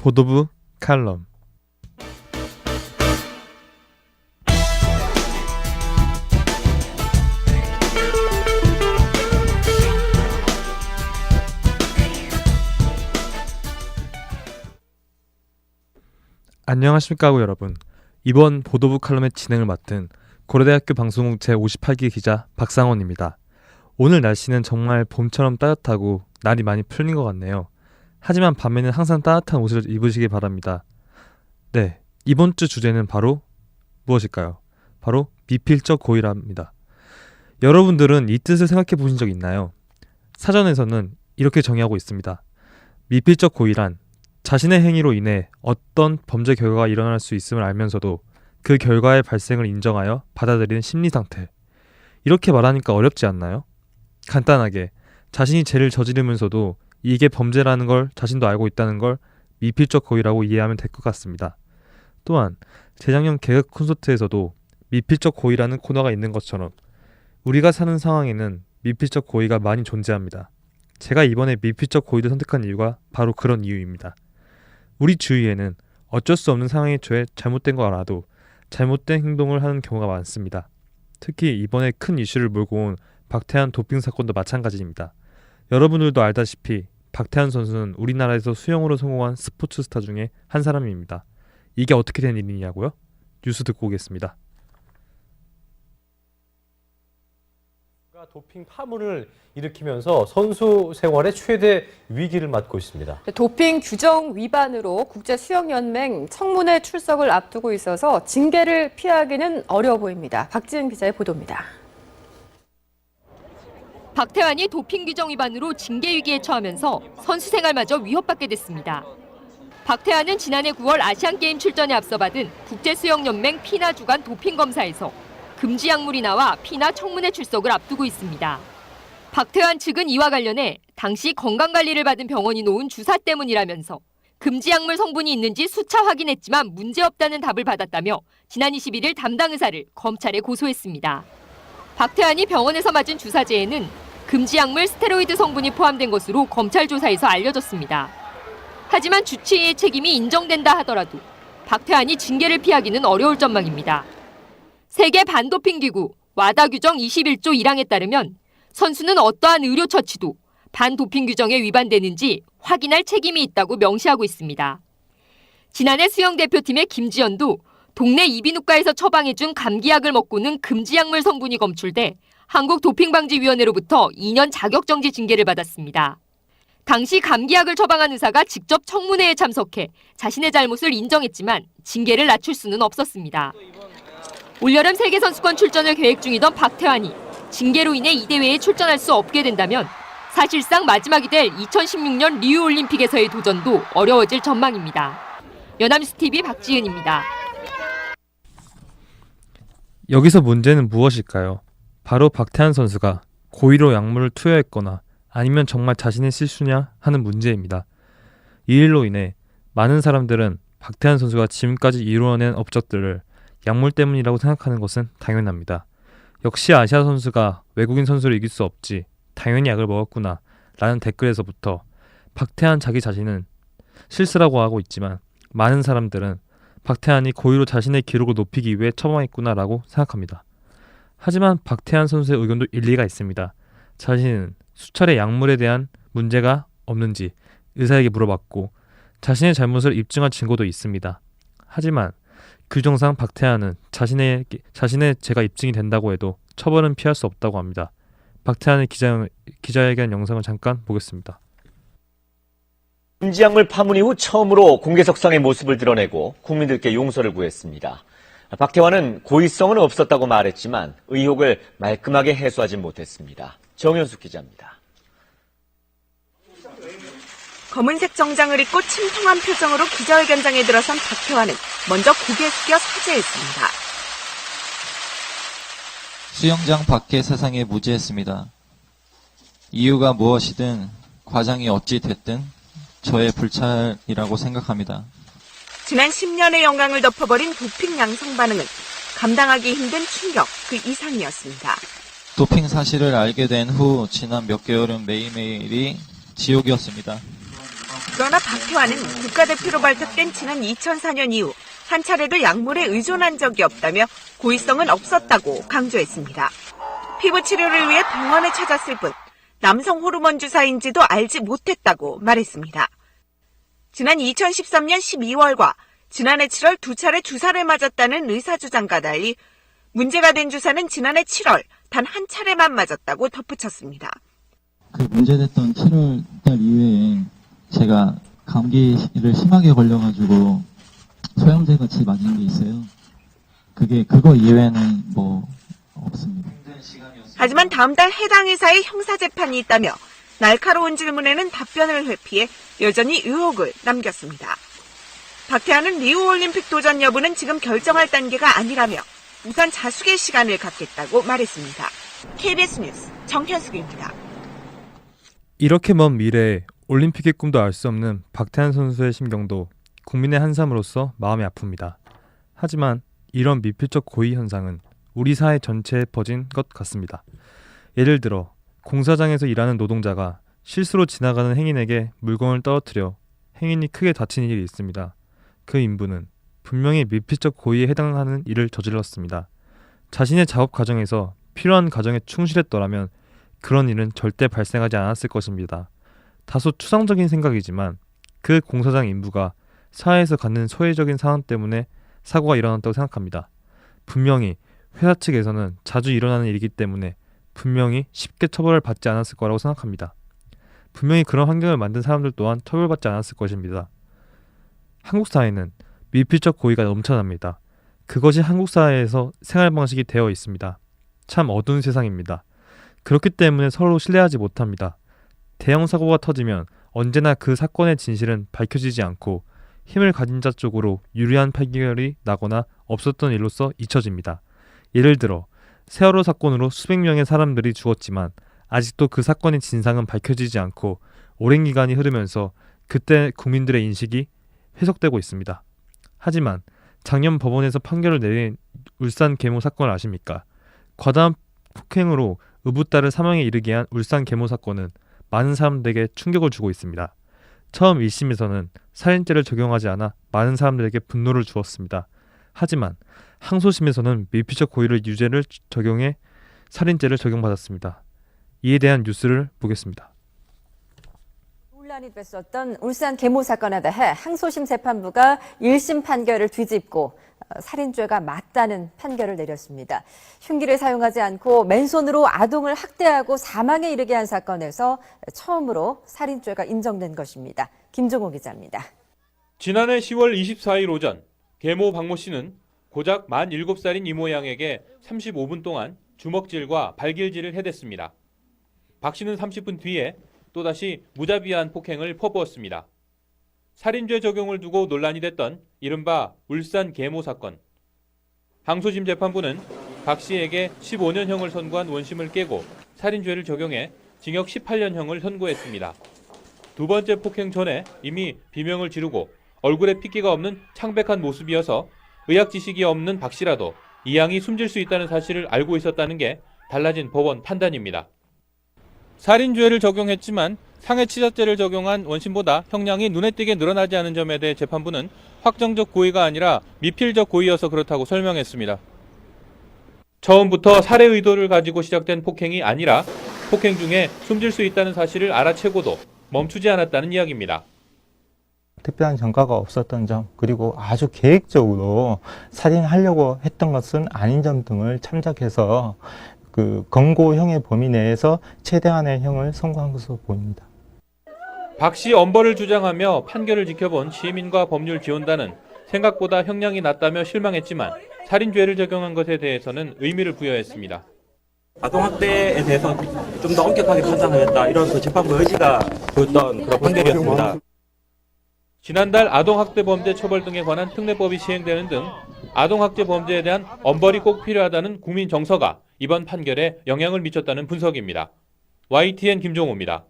보도부 칼럼. 안녕하십니까 여러분. 이번 보도부 칼럼의 진행을 맡은 고려대학교 방송국 제58기 기자 박상원입니다. 오늘 날씨는 정말 봄처럼 따뜻하고 날이 많이 풀린 것 같네요. 하지만 밤에는 항상 따뜻한 옷을 입으시기 바랍니다. 네, 이번 주 주제는 바로 무엇일까요? 바로 미필적 고의랍니다. 여러분들은 이 뜻을 생각해 보신 적 있나요? 사전에서는 이렇게 정의하고 있습니다. 미필적 고의란 자신의 행위로 인해 어떤 범죄 결과가 일어날 수 있음을 알면서도 그 결과의 발생을 인정하여 받아들이는 심리 상태. 이렇게 말하니까 어렵지 않나요? 간단하게 자신이 죄를 저지르면서도 이게 범죄라는 걸 자신도 알고 있다는 걸 미필적 고의라고 이해하면 될 것 같습니다. 또한 재작년 개그 콘서트에서도 미필적 고의라는 코너가 있는 것처럼 우리가 사는 상황에는 미필적 고의가 많이 존재합니다. 제가 이번에 미필적 고의를 선택한 이유가 바로 그런 이유입니다. 우리 주위에는 어쩔 수 없는 상황에 처해 잘못된 거 알아도 잘못된 행동을 하는 경우가 많습니다. 특히 이번에 큰 이슈를 몰고 온 박태환 도핑 사건도 마찬가지입니다. 여러분들도 알다시피 박태환 선수는 우리나라에서 수영으로 성공한 스포츠 스타 중에 한 사람입니다. 이게 어떻게 된 일이냐고요? 뉴스 듣고 오겠습니다. 도핑 파문을 일으키면서 선수 생활의 최대 위기를 맞고 있습니다. 도핑 규정 위반으로 국제수영연맹 청문회 출석을 앞두고 있어서 징계를 피하기는 어려워 보입니다. 박지은 기자의 보도입니다. 박태환이 도핑 규정 위반으로 징계 위기에 처하면서 선수 생활마저 위협받게 됐습니다. 박태환은 지난해 9월 아시안게임 출전에 앞서 받은 국제수영연맹 피나 주간 도핑 검사에서 금지 약물이 나와 피나 청문회 출석을 앞두고 있습니다. 박태환 측은 이와 관련해 당시 건강관리를 받은 병원이 놓은 주사 때문이라면서 금지 약물 성분이 있는지 수차 확인했지만 문제없다는 답을 받았다며 지난 21일 담당 의사를 검찰에 고소했습니다. 박태환이 병원에서 맞은 주사제에는 금지 약물 스테로이드 성분이 포함된 것으로 검찰 조사에서 알려졌습니다. 하지만 주치의의 책임이 인정된다 하더라도 박태환이 징계를 피하기는 어려울 전망입니다. 세계 반도핑기구 와다 규정 21조 1항에 따르면 선수는 어떠한 의료 처치도 반도핑 규정에 위반되는지 확인할 책임이 있다고 명시하고 있습니다. 지난해 수영대표팀의 김지연도 동네 이비인후과에서 처방해준 감기약을 먹고는 금지약물 성분이 검출돼 한국도핑방지위원회로부터 2년 자격정지 징계를 받았습니다. 당시 감기약을 처방한 의사가 직접 청문회에 참석해 자신의 잘못을 인정했지만 징계를 낮출 수는 없었습니다. 올여름 세계선수권 출전을 계획 중이던 박태환이 징계로 인해 이 대회에 출전할 수 없게 된다면 사실상 마지막이 될 2016년 리우올림픽에서의 도전도 어려워질 전망입니다. 연합뉴스TV 박지은입니다. 여기서 문제는 무엇일까요? 바로 박태환 선수가 고의로 약물을 투여했거나 아니면 정말 자신의 실수냐 하는 문제입니다. 이 일로 인해 많은 사람들은 박태환 선수가 지금까지 이루어낸 업적들을 약물 때문이라고 생각하는 것은 당연합니다. 역시 아시아 선수가 외국인 선수를 이길 수 없지, 당연히 약을 먹었구나 라는 댓글에서부터 박태환 자기 자신은 실수라고 하고 있지만 많은 사람들은 박태환이 고의로 자신의 기록을 높이기 위해 처방했구나 라고 생각합니다. 하지만 박태환 선수의 의견도 일리가 있습니다. 자신은 수차례 약물에 대한 문제가 없는지 의사에게 물어봤고 자신의 잘못을 입증한 증거도 있습니다. 하지만 규정상 박태환은 자신의 죄가 입증이 된다고 해도 처벌은 피할 수 없다고 합니다. 박태환의 기자회견 영상을 잠깐 보겠습니다. 금지약물 파문 이후 처음으로 공개석상의 모습을 드러내고 국민들께 용서를 구했습니다. 박태환은 고의성은 없었다고 말했지만 의혹을 말끔하게 해소하지 못했습니다. 정현숙 기자입니다. 검은색 정장을 입고 침통한 표정으로 기자회견장에 들어선 박태환은 먼저 고개 숙여 사죄했습니다. 수영장 밖의 세상에 무지했습니다. 이유가 무엇이든 과장이 어찌 됐든 저의 불찰이라고 생각합니다. 지난 10년의 영광을 덮어버린 도핑 양성 반응은 감당하기 힘든 충격 그 이상이었습니다. 도핑 사실을 알게 된 후 지난 몇 개월은 매일매일이 지옥이었습니다. 그러나 박태환은 국가대표로 발탁된 지난 2004년 이후 한 차례도 약물에 의존한 적이 없다며 고의성은 없었다고 강조했습니다. 피부 치료를 위해 병원에 찾았을 뿐 남성 호르몬 주사인지도 알지 못했다고 말했습니다. 지난 2013년 12월과 지난해 7월 두 차례 주사를 맞았다는 의사 주장과 달리 문제가 된 주사는 지난해 7월 단 한 차례만 맞았다고 덧붙였습니다. 그 문제됐던 7월 달 이후에 제가 감기를 심하게 걸려가지고 소염제 같이 맞은 게 있어요. 그거 이외에는 뭐 없습니다. 하지만 다음 달 해당 회사의 형사재판이 있다며 날카로운 질문에는 답변을 회피해 여전히 의혹을 남겼습니다. 박태환은 리우올림픽 도전 여부는 지금 결정할 단계가 아니라며 우선 자숙의 시간을 갖겠다고 말했습니다. KBS 뉴스 정현숙입니다. 이렇게 먼 미래에 올림픽의 꿈도 알 수 없는 박태환 선수의 심경도 국민의 한 사람으로서 마음이 아픕니다. 하지만 이런 미필적 고의 현상은 우리 사회 전체에 퍼진 것 같습니다. 예를 들어 공사장에서 일하는 노동자가 실수로 지나가는 행인에게 물건을 떨어뜨려 행인이 크게 다친 일이 있습니다. 그 인부는 분명히 미필적 고의에 해당하는 일을 저질렀습니다. 자신의 작업 과정에서 필요한 과정에 충실했더라면 그런 일은 절대 발생하지 않았을 것입니다. 다소 추상적인 생각이지만 그 공사장 인부가 사회에서 갖는 소외적인 상황 때문에 사고가 일어났다고 생각합니다. 분명히 회사 측에서는 자주 일어나는 일이기 때문에 분명히 쉽게 처벌을 받지 않았을 거라고 생각합니다. 분명히 그런 환경을 만든 사람들 또한 처벌받지 않았을 것입니다. 한국 사회는 미필적 고의가 넘쳐납니다. 그것이 한국 사회에서 생활 방식이 되어 있습니다. 참 어두운 세상입니다. 그렇기 때문에 서로 신뢰하지 못합니다. 대형 사고가 터지면 언제나 그 사건의 진실은 밝혀지지 않고 힘을 가진 자 쪽으로 유리한 판결이 나거나 없었던 일로서 잊혀집니다. 예를 들어 세월호 사건으로 수백 명의 사람들이 죽었지만 아직도 그 사건의 진상은 밝혀지지 않고 오랜 기간이 흐르면서 그때 국민들의 인식이 회석되고 있습니다. 하지만 작년 법원에서 판결을 내린 울산 계모 사건을 아십니까? 과다한 폭행으로 의붓딸을 사망에 이르게 한 울산 계모 사건은 많은 사람들에게 충격을 주고 있습니다. 처음 1심에서는 살인죄를 적용하지 않아 많은 사람들에게 분노를 주었습니다. 하지만 항소심에서는 미필적 고의를 유죄를 적용해 살인죄를 적용받았습니다. 이에 대한 뉴스를 보겠습니다. 논란이 됐었던 울산 계모 사건에 대해 항소심 재판부가 1심 판결을 뒤집고 살인죄가 맞다는 판결을 내렸습니다. 흉기를 사용하지 않고 맨손으로 아동을 학대하고 사망에 이르게 한 사건에서 처음으로 살인죄가 인정된 것입니다. 김종호 기자입니다. 지난해 10월 24일 오전 계모 박모 씨는 고작 만 7살인 이모 양에게 35분 동안 주먹질과 발길질을 해댔습니다. 박 씨는 30분 뒤에 또다시 무자비한 폭행을 퍼부었습니다. 살인죄 적용을 두고 논란이 됐던 이른바 울산 계모 사건. 항소심 재판부는 박 씨에게 15년형을 선고한 원심을 깨고 살인죄를 적용해 징역 18년형을 선고했습니다. 두 번째 폭행 전에 이미 비명을 지르고 얼굴에 핏기가 없는 창백한 모습이어서 의학 지식이 없는 박 씨라도 이 양이 숨질 수 있다는 사실을 알고 있었다는 게 달라진 법원 판단입니다. 살인죄를 적용했지만 상해치사죄를 적용한 원심보다 형량이 눈에 띄게 늘어나지 않은 점에 대해 재판부는 확정적 고의가 아니라 미필적 고의여서 그렇다고 설명했습니다. 처음부터 살해 의도를 가지고 시작된 폭행이 아니라 폭행 중에 숨질 수 있다는 사실을 알아채고도 멈추지 않았다는 이야기입니다. 특별한 전과가 없었던 점, 그리고 아주 계획적으로 살인하려고 했던 것은 아닌 점 등을 참작해서 그 권고형의 범위 내에서 최대한의 형을 선고한 것으로 보입니다. 박 씨 엄벌을 주장하며 판결을 지켜본 시민과 법률 지원단은 생각보다 형량이 낮다며 실망했지만 살인죄를 적용한 것에 대해서는 의미를 부여했습니다. 아동학대에 대해서 좀 더 엄격하게 판단하겠다, 이런 그 재판부 의지가 보였던 그런 판결이었습니다. 지난달 아동학대 범죄 처벌 등에 관한 특례법이 시행되는 등 아동학대 범죄에 대한 엄벌이 꼭 필요하다는 국민 정서가 이번 판결에 영향을 미쳤다는 분석입니다. YTN 김종호입니다.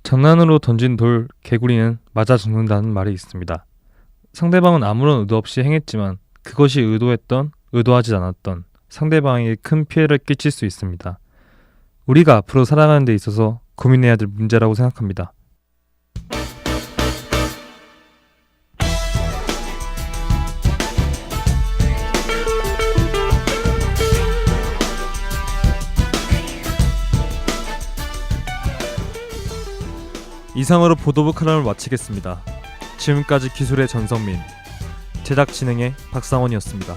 장난으로 던진 돌 개구리는 맞아 죽는다는 말이 있습니다. 상대방은 아무런 의도 없이 행했지만 그것이 의도하지 않았던 상대방에게 큰 피해를 끼칠 수 있습니다. 우리가 앞으로 살아가는 데 있어서 고민해야 될 문제라고 생각합니다. 이상으로 보도부 칼럼을 마치겠습니다. 지금까지 기술의 전성민, 제작 진행의 박상원이었습니다.